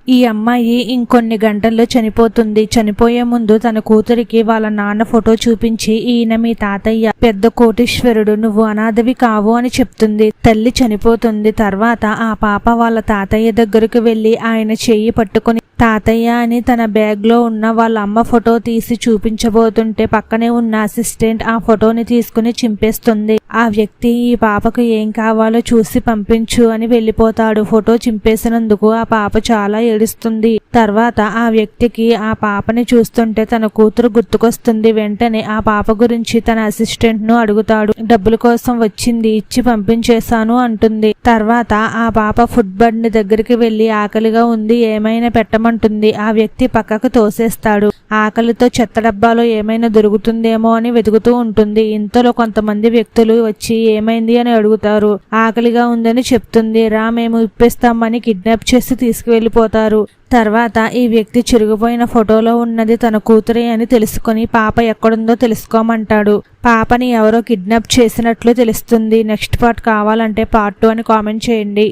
ఈ అమ్మాయి ఇంకొన్ని గంటల్లో చనిపోతుంది. చనిపోయే ముందు తన కూతురికి వాళ్ళ నాన్న ఫోటో చూపించి, ఈయన మీ తాతయ్య, పెద్ద కోటీశ్వరుడు, నువ్వు అనాథవి కావు అని చెప్తుంది. తల్లి చనిపోతుంది. తర్వాత ఆ పాప వాళ్ళ తాతయ్య దగ్గరకు వెళ్లి ఆయన చెయ్యి పట్టుకుని తాతయ్య అని తన బ్యాగ్ లో ఉన్న వాళ్ళ అమ్మ ఫోటో తీసి చూపించబోతుంటే పక్కనే ఉన్న అసిస్టెంట్ ఆ ఫోటోని తీసుకుని చింపేస్తుంది. ఆ వ్యక్తి ఈ పాపకు ఏం కావాలో చూసి పంపించు అని వెళ్లిపోతాడు. ఫోటో చింపేసినందుకు ఆ పాప చాలా ఏడుస్తుంది. తర్వాత ఆ వ్యక్తికి ఆ పాపని చూస్తుంటే తన కూతురు గుర్తుకొస్తుంది. వెంటనే ఆ పాప గురించి తన అసిస్టెంట్ ను అడుగుతాడు. డబ్బుల కోసం వచ్చింది, ఇచ్చి పంపించేశాను అంటుంది. తర్వాత ఆ పాప ఫుడ్ బండి దగ్గరికి వెళ్లి ఆకలిగా ఉంది, ఏమైనా పెట్టమంటుంది. ఆ వ్యక్తి పక్కకు తోసేస్తాడు. ఆకలితో చెత్త డబ్బాలో ఏమైనా దొరుకుతుందేమో అని వెతుకుతూ ఉంటుంది. ఇంతలో కొంతమంది వ్యక్తులు వచ్చి ఏమైంది అని అడుగుతారు. ఆకలిగా ఉందని చెప్తుంది. రా మేము ఇప్పిస్తామని కిడ్నాప్ చేసి తీసుకువెళ్ళిపోతారు. తర్వాత ఈ వ్యక్తి చిరిగిపోయిన ఫోటోలో ఉన్నది తన కూతురే అని తెలుసుకుని పాప ఎక్కడుందో తెలుసుకోమంటాడు. పాపని ఎవరో కిడ్నాప్ చేసినట్లు తెలుస్తుంది. నెక్స్ట్ పార్ట్ కావాలంటే పార్ట్ 2 అని కామెంట్ చేయండి.